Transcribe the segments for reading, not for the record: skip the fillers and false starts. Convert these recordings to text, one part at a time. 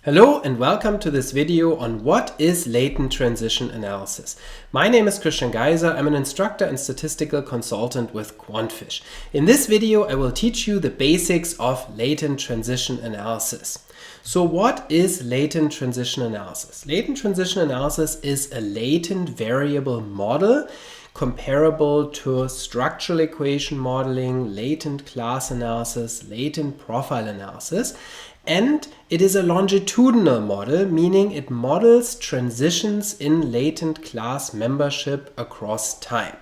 Hello and welcome to this video on what is latent transition analysis. My name is Geiser. I'm an instructor and statistical consultant with QuantFish. In this video, I will teach you the basics of latent transition analysis. So what is latent transition analysis? Latent transition analysis is a latent variable model comparable to structural equation modeling, latent class analysis, latent profile analysis. And it is a longitudinal model, meaning it models transitions in latent class membership across time.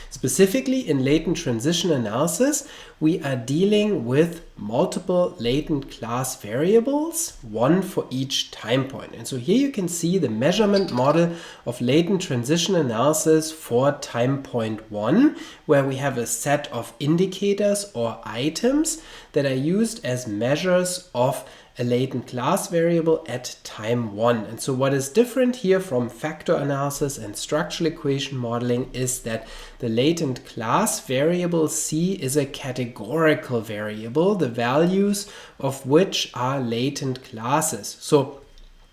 Specifically in latent transition analysis, we are dealing with multiple latent class variables, one for each time point. And so here you can see the measurement model of latent transition analysis for time point 1, where we have a set of indicators or items that are used as measures of a latent class variable at time 1. And so what is different here from factor analysis and structural equation modeling is that the latent class variable C is a categorical variable, the values of which are latent classes. So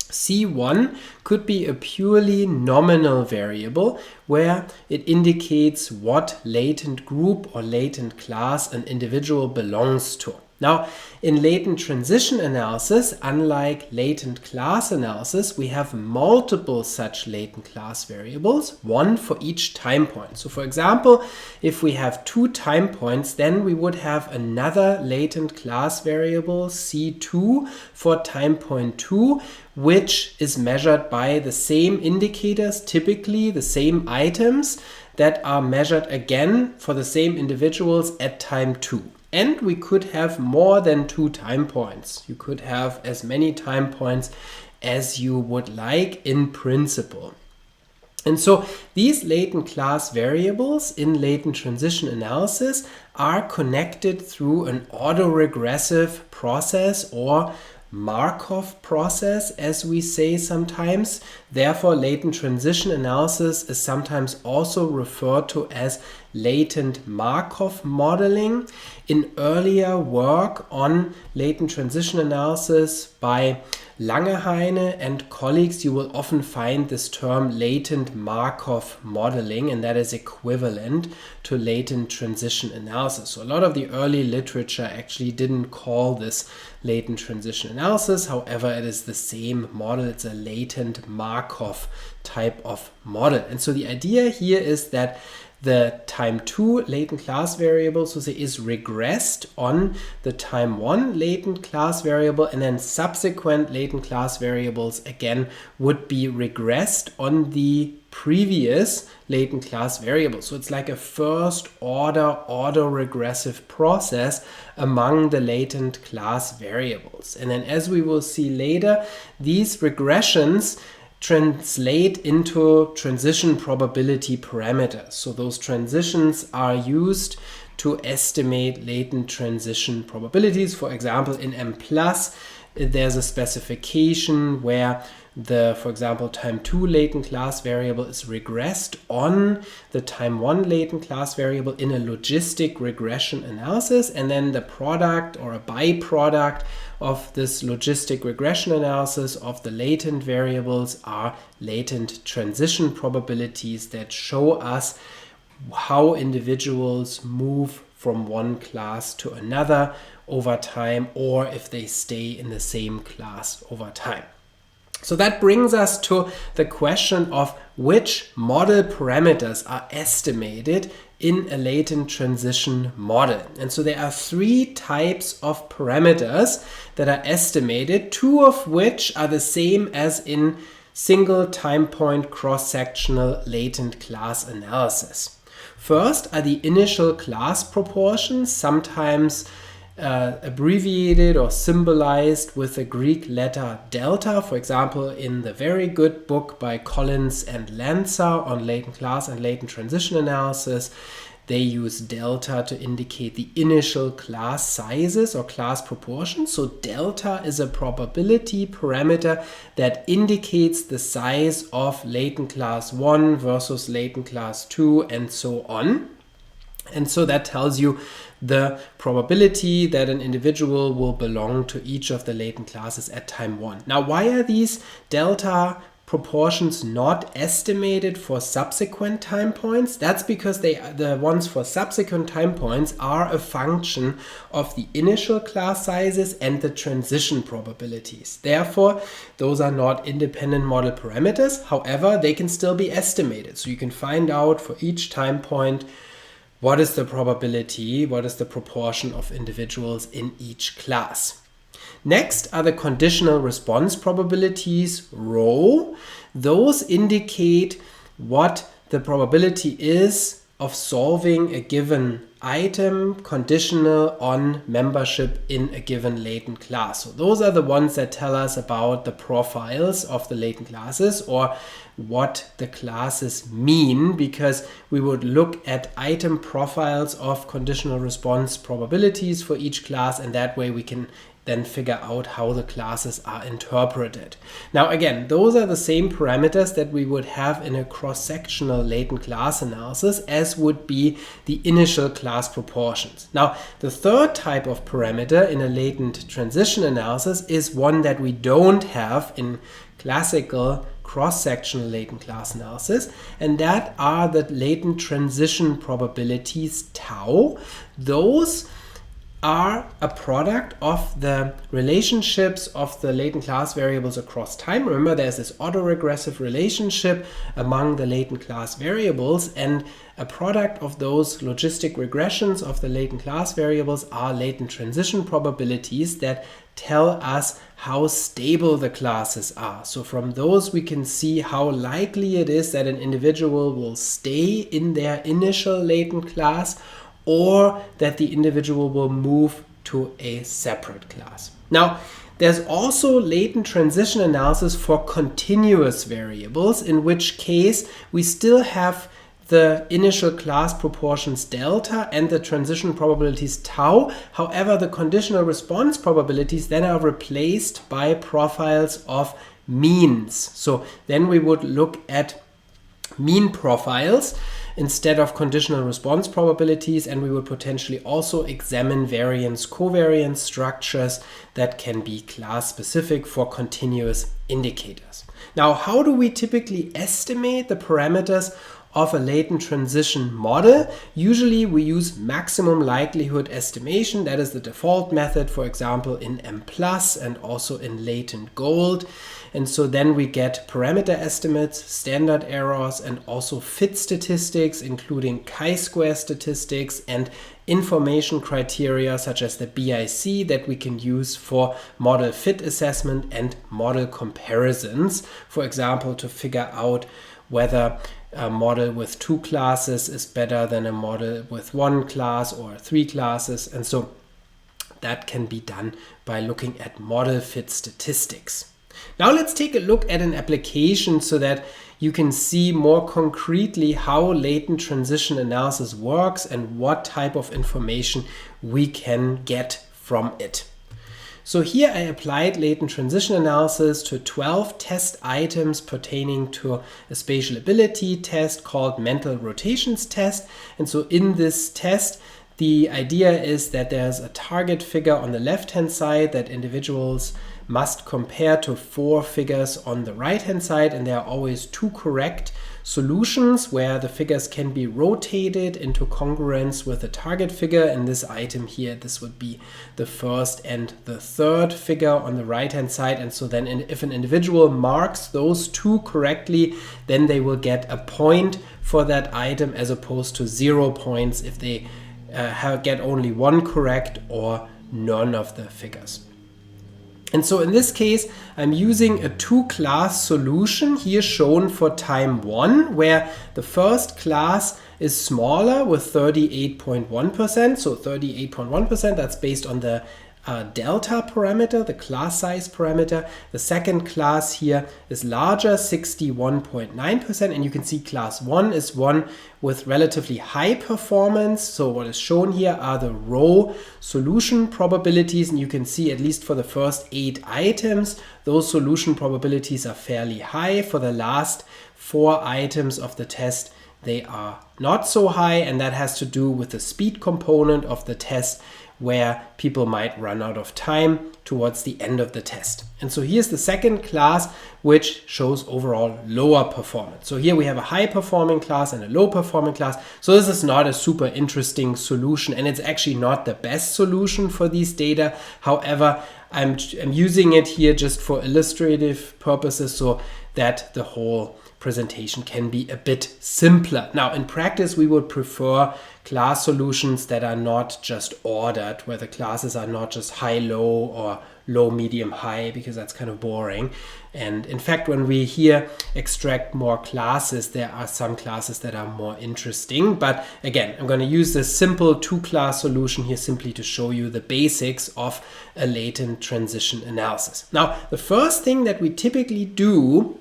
C1 could be a purely nominal variable where it indicates what latent group or latent class an individual belongs to. Now, in latent transition analysis, unlike latent class analysis, we have multiple such latent class variables, one for each time point. So for example, if we have 2 time points, then we would have another latent class variable, C2, for time point 2, which is measured by the same indicators, typically the same items that are measured again for the same individuals at time 2. And we could have more than 2 time points. You could have as many time points as you would like in principle. And so these latent class variables in latent transition analysis are connected through an autoregressive process or Markov process, as we say sometimes. Therefore, latent transition analysis is sometimes also referred to as latent Markov modeling. In earlier work on latent transition analysis by Langeheine and colleagues, you will often find this term latent Markov modeling, and that is equivalent to latent transition analysis. So a lot of the early literature actually didn't call this latent transition analysis. However, it is the same model. It's a latent Markov type of model. And so the idea here is that the time 2 latent class variable, so say, is regressed on the time 1 latent class variable, and then subsequent latent class variables again would be regressed on the previous latent class variable. So it's like a first order autoregressive process among the latent class variables. And then, as we will see later, these regressions translate into transition probability parameters. So those transitions are used to estimate latent transition probabilities. For example, in Mplus, there's a specification where for example, time 2 latent class variable is regressed on the time 1 latent class variable in a logistic regression analysis, and then the product or a byproduct of this logistic regression analysis of the latent variables are latent transition probabilities that show us how individuals move from one class to another over time, or if they stay in the same class over time. So that brings us to the question of which model parameters are estimated in a latent transition model. And so there are 3 types of parameters that are estimated, 2 of which are the same as in single time point cross-sectional latent class analysis. First are the initial class proportions, sometimes abbreviated or symbolized with the Greek letter delta. For example, in the very good book by Collins and Lanza on latent class and latent transition analysis, they use delta to indicate the initial class sizes or class proportions. So delta is a probability parameter that indicates the size of latent class 1 versus latent class 2 and so on. And so that tells you the probability that an individual will belong to each of the latent classes at time 1. Now, why are these delta proportions not estimated for subsequent time points? That's because the ones for subsequent time points are a function of the initial class sizes and the transition probabilities. Therefore, those are not independent model parameters. However, they can still be estimated. So you can find out for each time point what is the probability, what is the proportion of individuals in each class. Next are the conditional response probabilities, rho. Those indicate what the probability is of solving a given item conditional on membership in a given latent class. So those are the ones that tell us about the profiles of the latent classes, or what the classes mean, because we would look at item profiles of conditional response probabilities for each class, and that way we can then figure out how the classes are interpreted. Now again, those are the same parameters that we would have in a cross-sectional latent class analysis as would be the initial class proportions. Now the third type of parameter in a latent transition analysis is one that we don't have in classical cross-sectional latent class analysis, and that are the latent transition probabilities tau. Those are a product of the relationships of the latent class variables across time. Remember, there's this autoregressive relationship among the latent class variables, and a product of those logistic regressions of the latent class variables are latent transition probabilities that tell us how stable the classes are. So from those we can see how likely it is that an individual will stay in their initial latent class, or that the individual will move to a separate class. Now, there's also latent transition analysis for continuous variables, in which case we still have the initial class proportions delta and the transition probabilities tau. However, the conditional response probabilities then are replaced by profiles of means. So then we would look at mean profiles instead of conditional response probabilities, and we would potentially also examine variance covariance structures that can be class specific for continuous indicators. Now, how do we typically estimate the parameters of a latent transition model? Usually we use maximum likelihood estimation. That is the default method, for example, in Mplus and also in Latent Gold. And so then we get parameter estimates, standard errors, and also fit statistics, including chi-square statistics and information criteria such as the BIC that we can use for model fit assessment and model comparisons. For example, to figure out whether a model with 2 classes is better than a model with 1 class or 3 classes. And so that can be done by looking at model fit statistics. Now let's take a look at an application so that you can see more concretely how latent transition analysis works and what type of information we can get from it. So here I applied latent transition analysis to 12 test items pertaining to a spatial ability test called mental rotations test. And so in this test, the idea is that there's a target figure on the left-hand side that individuals must compare to 4 figures on the right-hand side, and there are always 2 correct solutions where the figures can be rotated into congruence with the target figure. In this item here, this would be the first and the third figure on the right-hand side. And so then if an individual marks those 2 correctly, then they will get a point for that item, as opposed to 0 points if they get only 1 correct or none of the figures. And so in this case, I'm using a 2-class solution here shown for time 1, where the first class is smaller with 38.1%. So 38.1%, that's based on the delta parameter, the class size parameter. The second class here is larger, 61.9%, and you can see class 1 is one with relatively high performance. So what is shown here are the row solution probabilities, and you can see at least for the first 8 items, those solution probabilities are fairly high. For the last 4 items of the test, they are not so high, and that has to do with the speed component of the test, where people might run out of time towards the end of the test. And so here's the second class, which shows overall lower performance. So here we have a high performing class and a low performing class. So this is not a super interesting solution, and it's actually not the best solution for these data. However, I'm using it here just for illustrative purposes so that the whole presentation can be a bit simpler. Now, in practice, we would prefer class solutions that are not just ordered, where the classes are not just high, low, or low, medium, high, because that's kind of boring. And in fact, when we here extract more classes, there are some classes that are more interesting. But again, I'm going to use this simple two-class solution here simply to show you the basics of a latent transition analysis. Now, the first thing that we typically do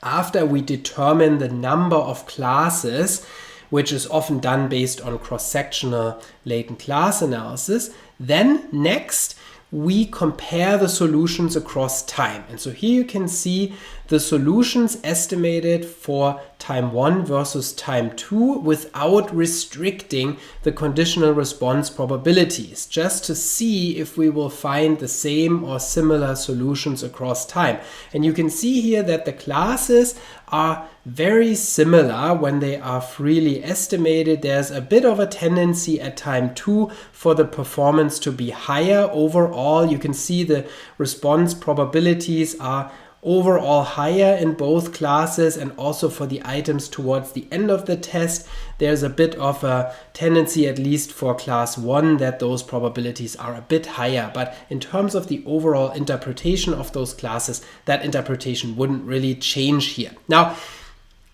after we determine the number of classes, which is often done based on cross-sectional latent class analysis, then next we compare the solutions across time. And so here you can see the solutions estimated for time 1 versus time 2 without restricting the conditional response probabilities, just to see if we will find the same or similar solutions across time. And you can see here that the classes are very similar when they are freely estimated. There's a bit of a tendency at time 2 for the performance to be higher overall. You can see the response probabilities are overall higher in both classes, and also for the items towards the end of the test, there's a bit of a tendency, at least for class 1, that those probabilities are a bit higher. But in terms of the overall interpretation of those classes, that interpretation wouldn't really change here. Now,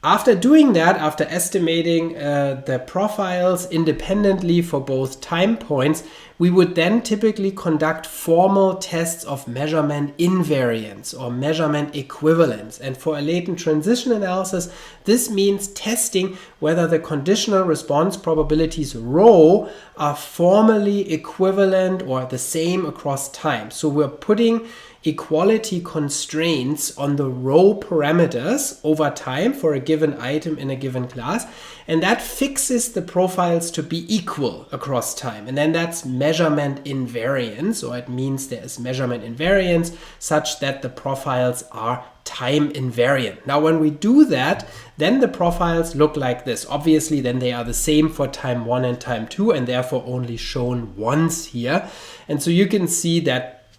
after doing that, after estimating the profiles independently for both time points, we would then typically conduct formal tests of measurement invariance or measurement equivalence. And for a latent transition analysis, this means testing whether the conditional response probabilities rho are formally equivalent or the same across time. So we're putting equality constraints on the rho parameters over time for a given item in a given class, and that fixes the profiles to be equal across time. And then that's measurement invariance, or it means there is measurement invariance such that the profiles are time invariant. Now, when we do that, then the profiles look like this. Obviously, then they are the same for time 1 and time 2, and therefore only shown once here. And so you can see that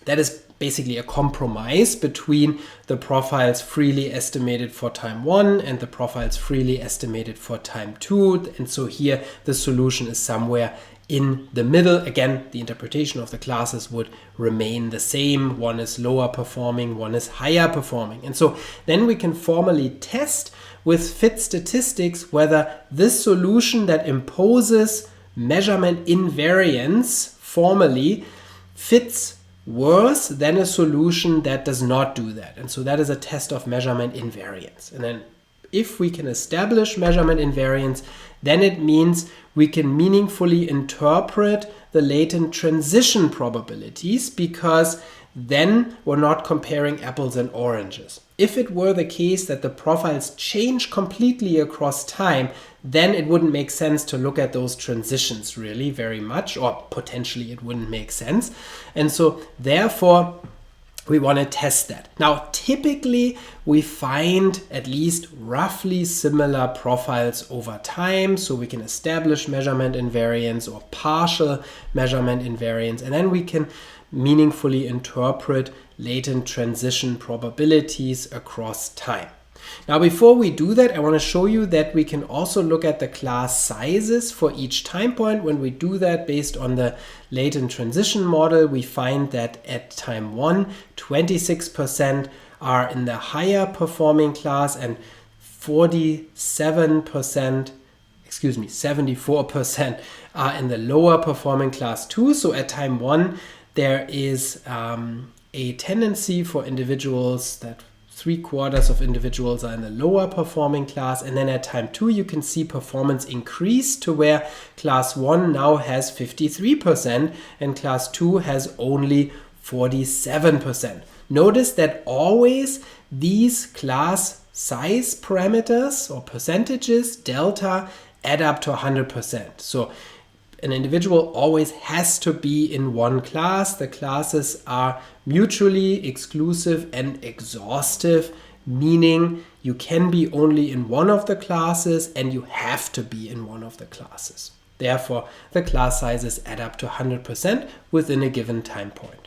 that is basically a compromise between the profiles freely estimated for time 1 and the profiles freely estimated for time 2. And so here the solution is somewhere in the middle. Again, the interpretation of the classes would remain the same. One is lower performing, one is higher performing. And so then we can formally test with fit statistics whether this solution that imposes measurement invariance formally fits worse than a solution that does not do that. And so that is a test of measurement invariance. And then if we can establish measurement invariance, then it means we can meaningfully interpret the latent transition probabilities, because then we're not comparing apples and oranges. If it were the case that the profiles change completely across time, then it wouldn't make sense to look at those transitions really very much, or potentially it wouldn't make sense. And so therefore, we want to test that. Now, typically we find at least roughly similar profiles over time, so we can establish measurement invariance or partial measurement invariance, and then we can meaningfully interpret latent transition probabilities across time. Now, before we do that, I want to show you that we can also look at the class sizes for each time point. When we do that based on the latent transition model, we find that at time 1, 26% are in the higher performing class and 74% are in the lower performing class 2. So at time 1, there is a tendency for individuals that 3/4 of individuals are in the lower performing class, and then at time 2 you can see performance increase to where class 1 now has 53% and class 2 has only 47%. Notice that always these class size parameters or percentages, delta, add up to 100%. So an individual always has to be in one class. The classes are mutually exclusive and exhaustive, meaning you can be only in one of the classes and you have to be in one of the classes. Therefore, the class sizes add up to 100% within a given time point.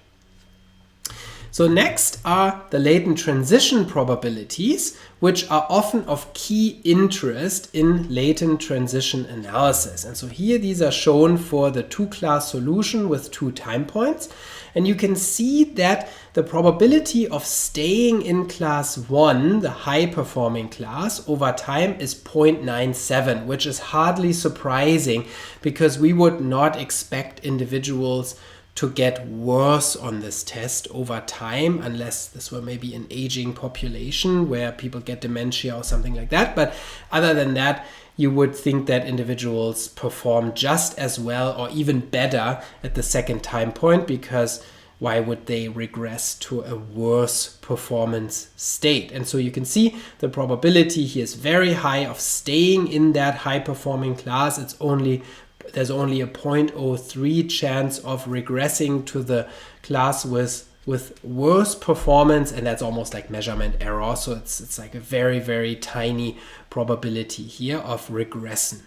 So next are the latent transition probabilities, which are often of key interest in latent transition analysis. And so here these are shown for the two-class solution with 2 time points. And you can see that the probability of staying in class 1, the high-performing class, over time is 0.97, which is hardly surprising because we would not expect individuals to get worse on this test over time, unless this were maybe an aging population where people get dementia or something like that. But other than that, you would think that individuals perform just as well or even better at the second time point, because why would they regress to a worse performance state? And so you can see the probability here is very high of staying in that high performing class. There's only a 0.03 chance of regressing to the class with worse performance, and that's almost like measurement error. So it's like a very, very tiny probability here of regressing.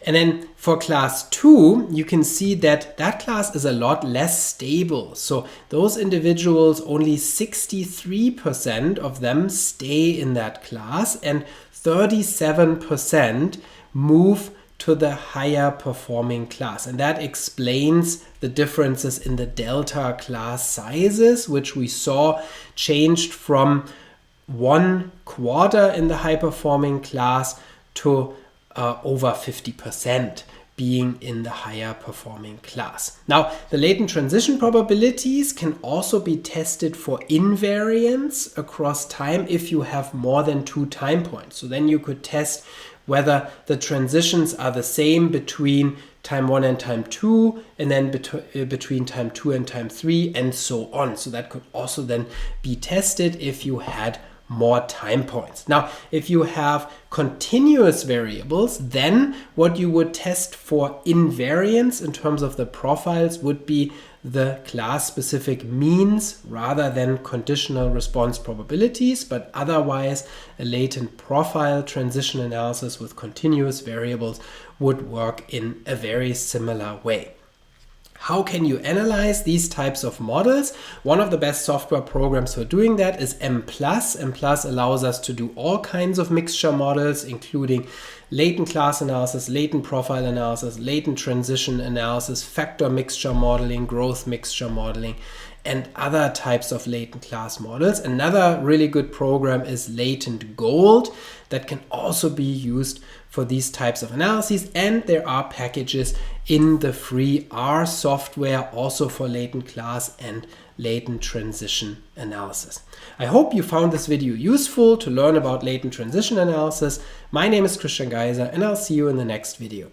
And then for class 2, you can see that class is a lot less stable. So those individuals, only 63% of them stay in that class, and 37% move to the higher performing class. And that explains the differences in the delta class sizes, which we saw changed from 1/4 in the high performing class to over 50% being in the higher performing class. Now, the latent transition probabilities can also be tested for invariance across time if you have more than 2 time points. So then you could test whether the transitions are the same between time 1 and time 2, and then between time 2 and time 3, and so on. So that could also then be tested if you had more time points. Now, if you have continuous variables, then what you would test for invariance in terms of the profiles would be the class-specific means rather than conditional response probabilities, but otherwise a latent profile transition analysis with continuous variables would work in a very similar way. How can you analyze these types of models? One of the best software programs for doing that is Mplus. Mplus allows us to do all kinds of mixture models, including latent class analysis, latent profile analysis, latent transition analysis, factor mixture modeling, growth mixture modeling, and other types of latent class models. Another really good program is Latent Gold that can also be used for these types of analyses, and there are packages in the free R software also for latent class and latent transition analysis. I hope you found this video useful to learn about latent transition analysis. My name is Christian Geiser, and I'll see you in the next video.